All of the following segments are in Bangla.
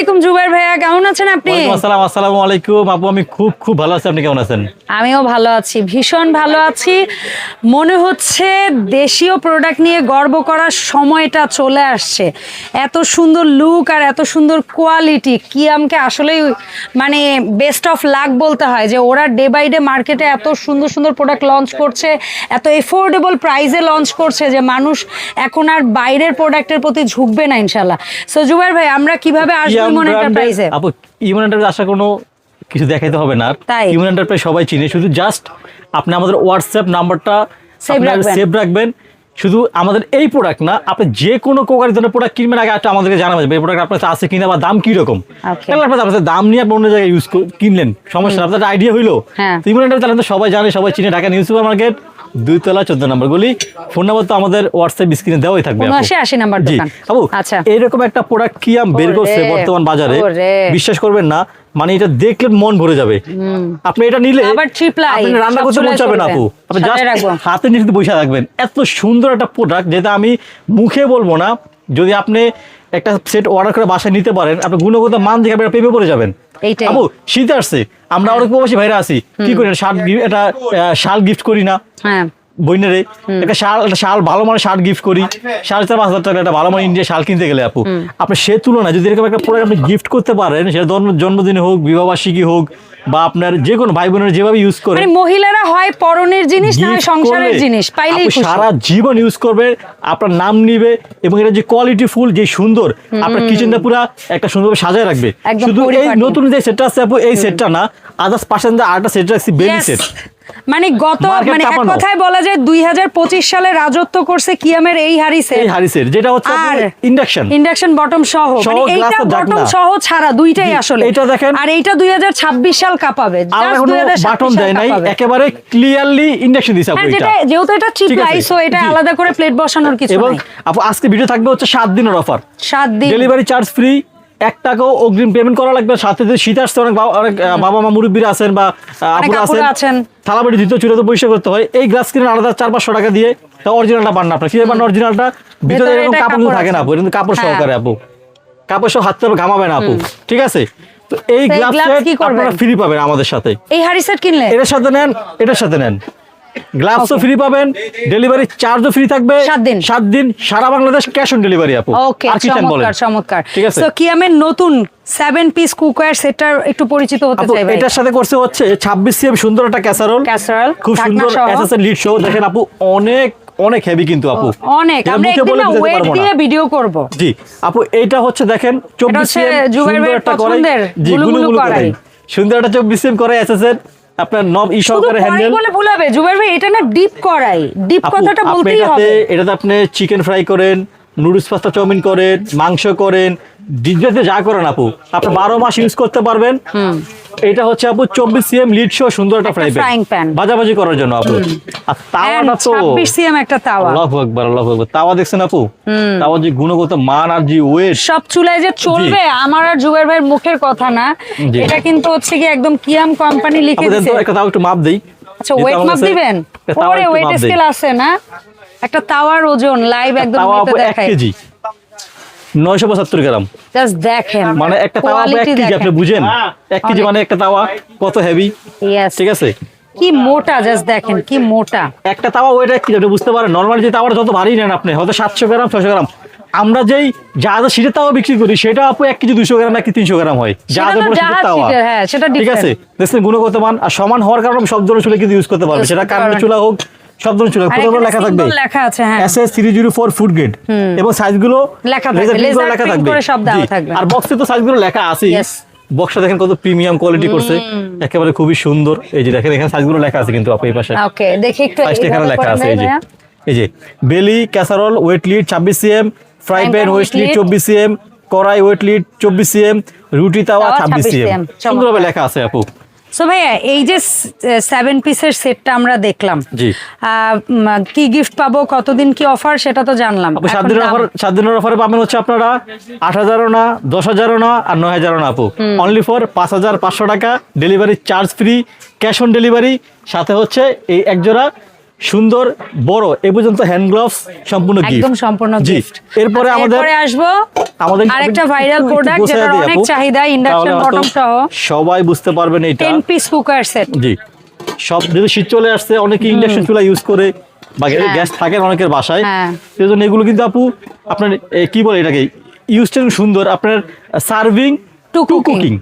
আলাইকুম জুবাইর ভাইয়া, কেমন আছেন আপনি? আসসালামু আলাইকুম আপু, আমি খুব ভালো আছি। আপনি কেমন আছেন? আমিও ভালো আছি, ভীষণ ভালো আছি। মনে হচ্ছে দেশীয় প্রোডাক্ট নিয়ে গর্ব করার সময়টা চলে আসছে। এত সুন্দর লুক আর এত সুন্দর কোয়ালিটি, কিয়ামকে আসলেই মানে বেস্ট অফ লাক বলতে হয় যে ওরা ডে বাই ডে মার্কেটে এত সুন্দর সুন্দর প্রোডাক্ট লঞ্চ করছে, এত এফোর্ডেবল প্রাইসে লঞ্চ করছে যে মানুষ এখন আর বাইরের প্রোডাক্টের প্রতি ঝুঁকবে না ইনশাল্লাহ। সো জুবাইর ভাই, আমরা কিভাবে আসবো ইমন এন্টারপ্রাইজে? আপু ইমন এন্টারপ্রাইজ আসার কোনো কিছু দেখাইতে হবে না। ইমন এন্টারপ্রাইজ সবাই চিনে, শুধু জাস্ট আপনি আমাদের হোয়াটসঅ্যাপ নাম্বারটা সেভ রাখবেন। শুধু আমাদের এই প্রোডাক্ট না, আপনি যে কোনো কোকারি ধরনের প্রোডাক্ট কিনবেন আগে একটা আমাদেরকে জানাবেন এই প্রোডাক্ট আপনার আছে কিনা বা দাম কিরকম। আপনার দাম নিয়ে আপনি অন্য জায়গায় ইউজ কিনলেন, সমস্যা না, আপনার আইডিয়া হইলো। ইমন এন্টারপ্রাইজ সবাই জানে, সবাই চিনে, ঢাকা নিউ সুপার মার্কেট 2 তলা 14 নম্বর গলি। ফোন নাম্বার তো আমাদের হোয়াটসঅ্যাপ স্ক্রিনে দেওয়াই থাকবে। 80 নাম্বার দোকান। আপু এইরকম একটা প্রোডাক্ট কিয়াম বের করছে বর্তমান বাজারে, বিশ্বাস করবেন না, মানে এটা দেখলে মন ভরে যাবে। আপনি এটা নিলে আপনি রান্না করতে মন চাবে না আপু, আপনি জাস্ট হাতে নিয়ে বসে থাকবেন। এত সুন্দর একটা প্রোডাক্ট যেটা আমি মুখে বলবো না, যদি আপনি একটা সেট অর্ডার করে বাসায় নিতে পারেন, আপনি গুণগত মান দেখে আপনি প্রেমে পড়ে যাবেন। আপু শীত আসছে, আমরা অনেক প্রবাসী ভাইরা আছি, কি করি এটা শাল গিফট করি না বইনেরে, একটা শাল ভালো মানের শার্ট গিফট করি, 4,500 টাকা একটা ভালো মানের ইন্ডিয়া শাল কিনতে গেলে আপু আপনি সে তুলনায় যদি এরকম একটা প্রোডাক্ট আপনি গিফট করতে পারেন, সেটা জন্মদিনে হোক, বিবাহবার্ষিকী হোক, বা আপনার যে কোনো ভাই বোনের যেভাবে ইউজ করে, মানে মহিলারা হয় পরনের জিনিস না হয় সংসারের জিনিস পাইলেই খুশি, সারা জীবন ইউজ করবে, আপনার নাম নিবে, এবং এটা যে কোয়ালিটি ফুল, যে সুন্দর, আপনার কিচেনটা পুরো একটা সুন্দরভাবে সাজায় রাখবে। শুধু এই নতুন যে সেটটা আছে আপু, এই সেটটা না, আদার্স পাশান আরেকটা সেট রাখছি, বেলি সেট। মানে মানে এক কথায় বলা যায় 2025 সালে রাজত্ব করছে কিয়ামের এই হারিসের, যেটা হচ্ছে ইন্ডাকশন বটম সহ, মানে এইটা বটম সহ ছাড়া দুইটাই আসলে এটা দেখেন, আর এইটা 2026 সাল কাঁপাবে। বাটন দেয় নাই, একেবারে ক্লিয়ারলি ইন্ডাকশন দিছে আপু। এটা যেহেতু এটা চিপ প্রাইস, সো এটা আলাদা করে প্লেট বসানোর কিছু নাই। এবং আপু আজকে ভিডিও থাকবে হচ্ছে 7 দিনের অফার, 7 দিন ডেলিভারি চার্জ ফ্রি, 1 টাকাও অগ্রিম পেমেন্ট করা লাগবে। সাথে যদি শীত আসছে, অনেক বাবা মা মুরব্বীরা আছেন বা আপুরা আছেন, থালাবাড়ি দ্বিতীয় চুলে তো পরিষ্কার করতে হয়, এই গ্লাস কিনে আলাদা 400-500 টাকা দিয়ে তা অরিজিনালটা পান না। আপনার কিভাবে পান অরিজিনালটা? ভিতরে এরকম কাপড় থাকে না আপু, কিন্তু কাপড় সহকারে আপু, কাপড় সহ হাত থেকে ঘামাবে না আপু, ঠিক আছে? তো এই গ্লাস আপনারা ফ্রি পাবেন আমাদের সাথে। এই হাড়ি সেট কিনলে এটার সাথে নেন, এটার সাথে নেন, গ্লাভসও ফ্রি পাবেন, ডেলিভারি চার্জও ফ্রি থাকবে 7 দিন সারা বাংলাদেশ, ক্যাশ অন ডেলিভারি আপু। ওকে, চমৎকার। ঠিক আছে, সো কিয়ামের নতুন 7 পিস কুকওয়্যার সেটটার একটু পরিচিত হতে চাই ভাই। এটার সাথে করছে হচ্ছে 26 সিএম সুন্দর একটা ক্যাসারোল, খুব সুন্দর এসএসএল লিড শো। দেখেন আপু, অনেক হেভি কিন্তু আপু, অনেক। আমরা একদিন ওয়েট দিয়ে ভিডিও করব। জি আপু, এইটা হচ্ছে দেখেন 24 সিএম সুন্দর একটা কড়াই, জি গুলুগুলু কড়াই, সুন্দর একটা 24 সিএম কড়াই এসএসএল, আপনার নব ই সহকারে হ্যান্ডেল বলে ভুলাবে জুবাইর ভাই, এটা না ডিপ কড়াই, ডিপ কথাটা বলতেই হবে। এটাতে আপনি চিকেন ফ্রাই করেন, নুডলস পাস্তা চাউমিন করেন, মাংস করেন, ডিজাতে যা করেন আপু, আপনি 12 মাস ইউজ করতে পারবেন। এটা হচ্ছে আপু 24 সিএম লিড শো সুন্দর একটা ফ্রাইং প্যান ভাজাভাজি করার জন্য আপু। আর তাওয়াটা তো 26 সিএম একটা তাওয়া, আল্লাহু আকবার, আল্লাহু আকবার। তাওয়া দেখছেন আপু, তাওয়া যে গুণগত মান আর যে ওয়েট, সব চুলায় যে চলবে আমার আর জুবাইর ভাইয়ের মুখের কথা না, এটা কিন্তু হচ্ছে কি একদম কিয়াম কোম্পানি লিখে দিয়েছে। তো একটা তাও একটু মাপ দেই। আচ্ছা, ওয়েট মাপ দিবেন? ওরে ওয়েট স্কেল আছে না, একটা তাওয়ার ওজন লাইভ একদম নিতে দেখাই। 1 কেজি 975 গ্রাম, জাস্ট দেখেন, মানে একটা তাওয়া 1 কেজি, আপনি বুঝেন 1 কেজি মানে একটা তাওয়া কত হেভি। ঠিক আছে, কি মোটা, জাস্ট দেখেন কি মোটা একটা তাওয়া, ওয়েট 1 কেজি, আপনি বুঝতে পারেন। নরমালি যে তাওয়াটা যত ভারী নেন আপনি, হয়তো 700 গ্রাম 600 গ্রাম, আমরা যেই জাহাজের শীতের তাওয়া বিক্রি করি সেটা আপু 1 কেজি 200 গ্রাম 1 কেজি 300 গ্রাম হয় জাহাজের তাওয়া। ঠিক আছে, দেখছেন গুণগত মান আর সমান হওয়ার কারণে সব ধরনের চুলা কিন্তু ইউজ করতে পারবে, সেটা কারেন্টের চুলা হোক, সব ধরনের চুলা লেখা থাকবে, লেখা আছে SS 304 ফুড গ্রেড, এবং সাইজগুলো লেখা থাকবে, সব দেওয়া থাকবে। আর বক্সে তো সাইজগুলো লেখা আছে। বক্সটা দেখেন কত প্রিমিয়াম কোয়ালিটি করছে, একেবারে খুবই সুন্দর। এই যে দেখেন এখানে সাইজগুলো লেখা আছে কিন্তু আপু এই পাশে, ওকে দেখি একটু, এখানে লেখা আছে। এই যে belly casserole with lid 26 CM, fry pan with lid 24 CM, কড়াই ওয়েট লিড 24 সিএম, রুটি তাওয়া 26 সিএম, সুন্দরভাবে লেখা আছে আপু। সো ভাইয়া, এই যে 7 পিসের সেটটা আমরা দেখলাম, জি কি গিফট পাবো, কতদিন কি অফার, সেটা তো জানলাম। 7 দিনের অফারে পাবেন হচ্ছে আপনারা 8,000 না, 10,000 না, আর 9,000 না আপু, অনলি ফর 5,500 টাকা, delivery charge free, cash on delivery, সাথে হচ্ছে এই এক জোড়া সুন্দর বড় এ পর্যন্ত হ্যান্ড গ্লাভস সম্পূর্ণ গিফট, একদম সম্পূর্ণ গিফট। এরপরে আমাদের আসবো আমাদের আরেকটা ভাইরাল প্রোডাক্ট যেটা অনেক চাহিদা, ইন্ডাকশন বটম সহ, সবাই বুঝতে পারবেন এটা 10 পিস কুকার সেট। জি, সব যেহেতু শীত চলে আসছে, অনেকে ইন্ডাকশন চুলা ইউজ করে বা গ্যাস থাকে অনেকের বাসায়, সেজন্য এগুলো কিন্তু আপু আপনার কি বলে এটাকে ইউজটা সুন্দর, আপনার সার্ভিং টু কুকিং,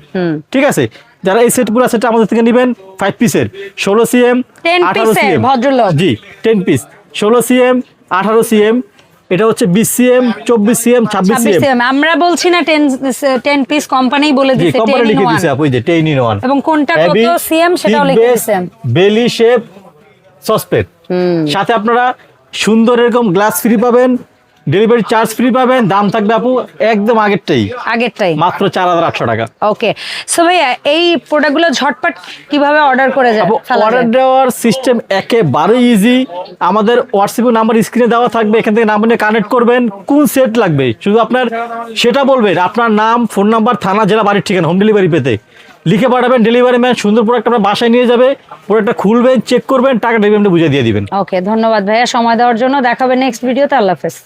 ঠিক আছে। যারা এই সেট পুরো সেট আমাদের থেকে নেবেন 5 পিসের 16 সিএম 18 সিএম ভদ্রলোক, জি 10 পিস 16 সিএম 18 সিএম, এটা হচ্ছে 20 সিএম 24 সিএম 26 সিএম। আমরা বলছি না 10 পিস, কোম্পানি বলে দিয়েছে, কোম্পানি লিখে দিয়েছে আপু, এই যে 10 in 1 এবং কোনটা কত সিএম সেটাও লিখে দিয়েছে। বেলি শেপ সসপেন, সাথে আপনারা সুন্দর এরকম গ্লাস ফ্রি পাবেন, ডেলিভারি চার্জ ফ্রি পাবেন। দাম থাকবে আপু একদম আগেরটাই মাত্র 4800 টাকা। ওকে, সো ভাইয়া এই প্রোডাক্টগুলো ঝটপট কিভাবে অর্ডার করে যাবে? অর্ডার দেওয়ার সিস্টেম একেবারে ইজি। আমাদের হোয়াটসঅ্যাপ নাম্বার স্ক্রিনে দেওয়া থাকবে, এখান থেকে নাম্বার নিয়ে কানেক্ট করবেন, কোন সেট লাগবে শুধু আপনার সেটা বলবেন, আপনার নাম, ফোন নাম্বার, থানা, জেলা, বাড়ির ঠিকানা, হোম ডেলিভারি পেতে লিখে পাঠাবেন। ডেলিভারি ম্যান সুন্দর প্রোডাক্ট আপনার বাসায় নিয়ে যাবে, প্রোডাক্টটা খুলবেন, চেক করবেন, টাকা ডেলিভারি বুঝিয়ে দিয়ে দিবেন। ওকে, ধন্যবাদ ভাইয়া সময় দেওয়ার জন্য। দেখাবে নেক্সট ভিডিওতে। আল্লাহ হাফেজ।